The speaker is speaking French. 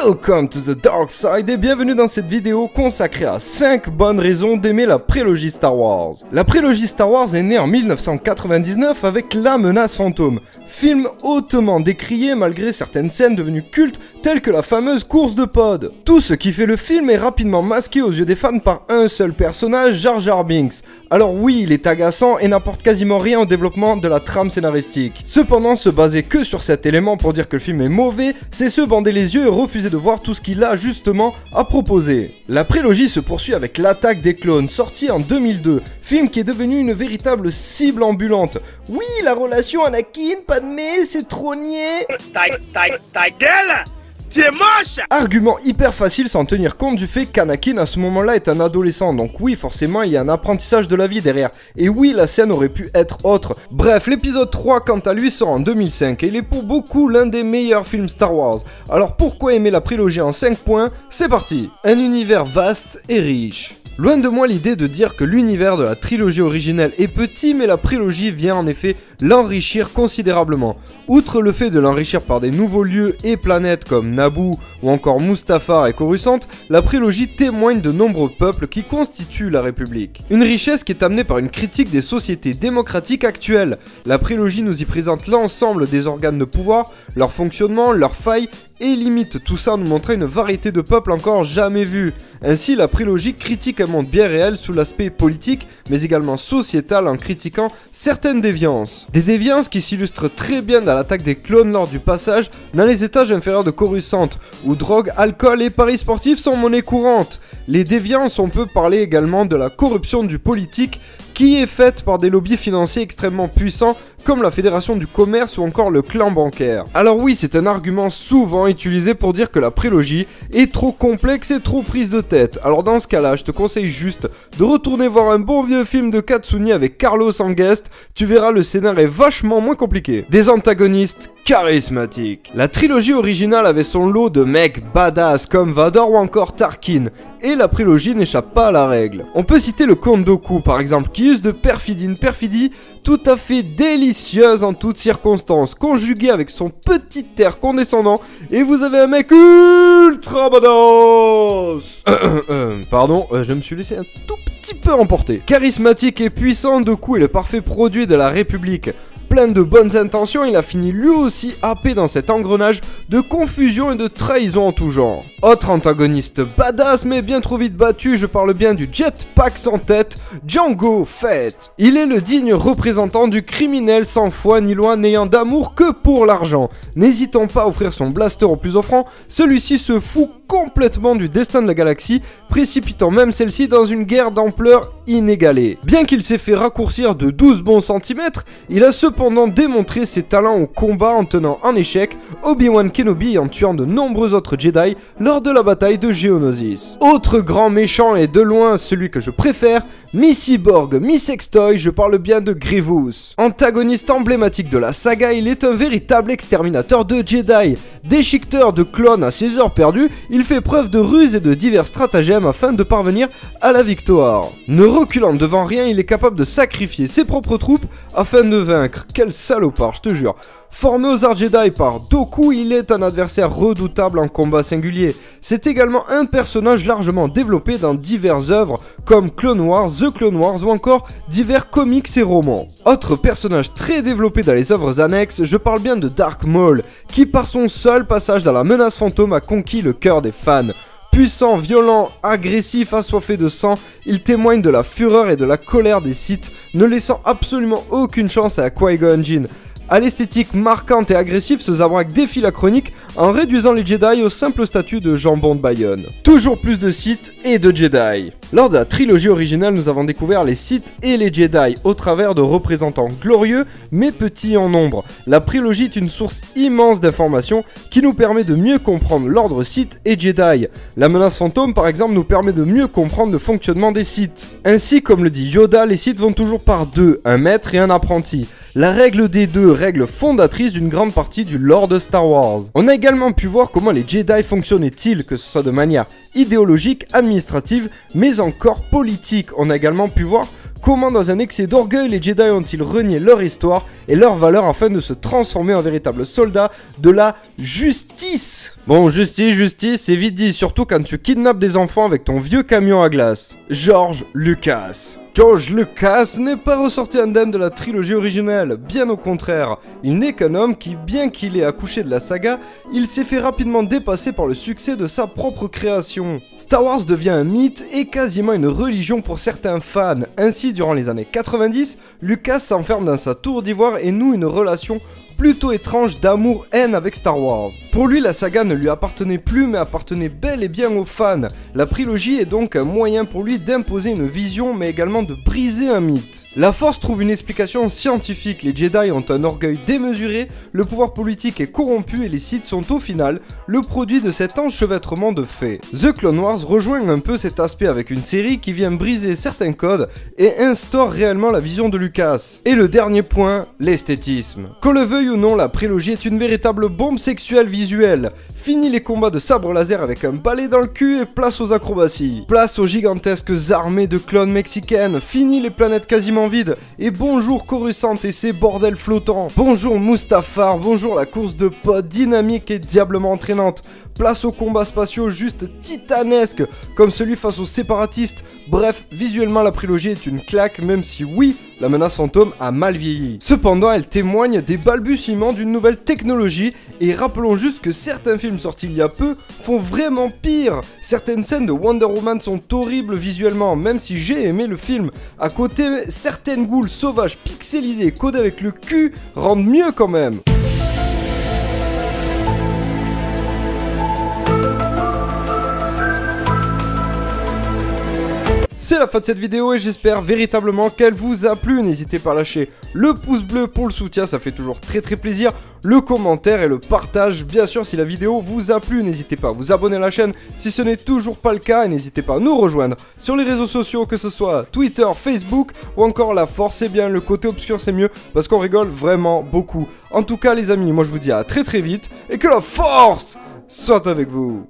Welcome to the dark side et bienvenue dans cette vidéo consacrée à 5 bonnes raisons d'aimer la prélogie Star Wars. La prélogie Star Wars est née en 1999 avec La Menace Fantôme, film hautement décrié malgré certaines scènes devenues cultes telles que la fameuse course de pod. Tout ce qui fait le film est rapidement masqué aux yeux des fans par un seul personnage, Jar Jar Binks. Alors oui, il est agaçant et n'apporte quasiment rien au développement de la trame scénaristique. Cependant, se baser que sur cet élément pour dire que le film est mauvais, c'est se bander les yeux et refuser de voir tout ce qu'il a justement à proposer. La prélogie se poursuit avec L'Attaque des Clones, sorti en 2002, film qui est devenu une véritable cible ambulante. Oui, la relation Anakin-Padmé, c'est trop niais. Ta gueule! T'es moche! Argument hyper facile sans tenir compte du fait qu'Anakin à ce moment-là est un adolescent, donc oui forcément il y a un apprentissage de la vie derrière, et oui la scène aurait pu être autre. Bref, l'épisode 3 quant à lui sort en 2005 et il est pour beaucoup l'un des meilleurs films Star Wars. Alors pourquoi aimer la prélogie en 5 points? C'est parti! Un univers vaste et riche. Loin de moi l'idée de dire que l'univers de la trilogie originelle est petit, mais la prélogie vient en effet l'enrichir considérablement. Outre le fait de l'enrichir par des nouveaux lieux et planètes comme Naboo ou encore Mustafar et Coruscant, la prélogie témoigne de nombreux peuples qui constituent la République. Une richesse qui est amenée par une critique des sociétés démocratiques actuelles. La prélogie nous y présente l'ensemble des organes de pouvoir, leur fonctionnement, leurs failles, et limite tout ça en nous montrant une variété de peuples encore jamais vus. Ainsi, la prélogie critique un monde bien réel sous l'aspect politique, mais également sociétal en critiquant certaines déviances. Des déviances qui s'illustrent très bien dans l'attaque des clones lors du passage dans les étages inférieurs de Coruscant, où drogue, alcool et paris sportifs sont monnaie courante. Les déviances, on peut parler également de la corruption du politique, qui est faite par des lobbies financiers extrêmement puissants comme la Fédération du Commerce ou encore le clan bancaire. Alors oui, c'est un argument souvent utilisé pour dire que la prélogie est trop complexe et trop prise de tête. Alors dans ce cas-là, je te conseille juste de retourner voir un bon vieux film de Katsuni avec Carlos en guest, tu verras le scénario est vachement moins compliqué. Des antagonistes charismatiques. La trilogie originale avait son lot de mecs badass comme Vador ou encore Tarkin, et la prélogie n'échappe pas à la règle. On peut citer le comte Dooku par exemple, qui use de perfidie, une perfidie tout à fait délicieuse en toutes circonstances, conjuguée avec son petit air condescendant, et vous avez un mec ultra badass. Pardon, je me suis laissé un tout petit peu emporter. Charismatique et puissant, Dooku est le parfait produit de la République. Plein de bonnes intentions, il a fini lui aussi happé dans cet engrenage de confusion et de trahison en tout genre. Autre antagoniste badass mais bien trop vite battu, je parle bien du jetpack sans tête, Jango Fett. Il est le digne représentant du criminel sans foi ni loi n'ayant d'amour que pour l'argent. N'hésitant pas à offrir son blaster au plus offrant, celui-ci se fout complètement du destin de la galaxie, précipitant même celle-ci dans une guerre d'ampleur inégalée. Bien qu'il s'ait fait raccourcir de 12 bons centimètres, il a cependant démontré ses talents au combat en tenant en échec Obi-Wan Kenobi et en tuant de nombreux autres Jedi lors de la bataille de Geonosis. Autre grand méchant et de loin celui que je préfère, Missy Borg, Miss Extoy, je parle bien de Grievous. Antagoniste emblématique de la saga, il est un véritable exterminateur de Jedi. Déchiqueteur de clones à ses heures perdues, il fait preuve de ruse et de divers stratagèmes afin de parvenir à la victoire. Ne reculant devant rien, il est capable de sacrifier ses propres troupes afin de vaincre. Quel salopard, je te jure. Formé aux arts Jedi par Dooku, il est un adversaire redoutable en combat singulier. C'est également un personnage largement développé dans diverses œuvres comme Clone Wars, The Clone Wars ou encore divers comics et romans. Autre personnage très développé dans les œuvres annexes, je parle bien de Darth Maul, qui par son seul passage dans La Menace Fantôme a conquis le cœur des fans. Puissant, violent, agressif, assoiffé de sang, il témoigne de la fureur et de la colère des Sith, ne laissant absolument aucune chance à Qui-Gon Jinn. À l'esthétique marquante et agressive, ce Zabrak défie la chronique en réduisant les Jedi au simple statut de jambon de Bayonne. Toujours plus de Sith et de Jedi. Lors de la trilogie originale, nous avons découvert les Sith et les Jedi au travers de représentants glorieux mais petits en nombre. La prélogie est une source immense d'informations qui nous permet de mieux comprendre l'ordre Sith et Jedi. La menace fantôme par exemple nous permet de mieux comprendre le fonctionnement des Sith. Ainsi, comme le dit Yoda, les Sith vont toujours par deux, un maître et un apprenti. La règle des deux, règle fondatrice d'une grande partie du lore de Star Wars. On a également pu voir comment les Jedi fonctionnaient-ils, que ce soit de manière idéologique, administrative, mais encore politique. On a également pu voir Comment dans un excès d'orgueil les Jedi ont-ils renié leur histoire et leurs valeurs afin de se transformer en véritables soldats de la justice? Bon, justice, c'est vite dit, surtout quand tu kidnappes des enfants avec ton vieux camion à glace. George Lucas. George Lucas n'est pas ressorti indemne de la trilogie originelle, bien au contraire. Il n'est qu'un homme qui, bien qu'il ait accouché de la saga, il s'est fait rapidement dépasser par le succès de sa propre création. Star Wars devient un mythe et quasiment une religion pour certains fans. Ainsi, durant les années 90, Lucas s'enferme dans sa tour d'ivoire et noue une relation plutôt étrange d'amour-haine avec Star Wars. Pour lui, la saga ne lui appartenait plus mais appartenait bel et bien aux fans. La prélogie est donc un moyen pour lui d'imposer une vision mais également de briser un mythe. La Force trouve une explication scientifique, les Jedi ont un orgueil démesuré, le pouvoir politique est corrompu et les Sith sont au final le produit de cet enchevêtrement de faits. The Clone Wars rejoint un peu cet aspect avec une série qui vient briser certains codes et instaure réellement la vision de Lucas. Et le dernier point, l'esthétisme. Qu'on le veuille ou non, la prélogie est une véritable bombe sexuelle visuelle. Fini les combats de sabre laser avec un balai dans le cul et place aux acrobaties. Place aux gigantesques armées de clones mexicaines. Fini les planètes quasiment vides. Et bonjour Coruscant et ses bordels flottants. Bonjour Mustafar, bonjour la course de potes dynamique et diablement entraînante. Place aux combats spatiaux juste titanesques, comme celui face aux séparatistes. Bref, visuellement la prélogie est une claque, même si oui, la menace fantôme a mal vieilli. Cependant, elle témoigne des balbutiements d'une nouvelle technologie, et rappelons juste que certains films sortis il y a peu font vraiment pire. Certaines scènes de Wonder Woman sont horribles visuellement, même si j'ai aimé le film. À côté, certaines ghouls sauvages pixelisées et codées avec le cul rendent mieux quand même. C'est la fin de cette vidéo et j'espère véritablement qu'elle vous a plu. N'hésitez pas à lâcher le pouce bleu pour le soutien, ça fait toujours très plaisir. Le commentaire et le partage, bien sûr, si la vidéo vous a plu. N'hésitez pas à vous abonner à la chaîne si ce n'est toujours pas le cas. Et n'hésitez pas à nous rejoindre sur les réseaux sociaux, que ce soit Twitter, Facebook ou encore la Force. C'est bien, le côté obscur c'est mieux parce qu'on rigole vraiment beaucoup. En tout cas les amis, moi je vous dis à très vite et que la Force soit avec vous.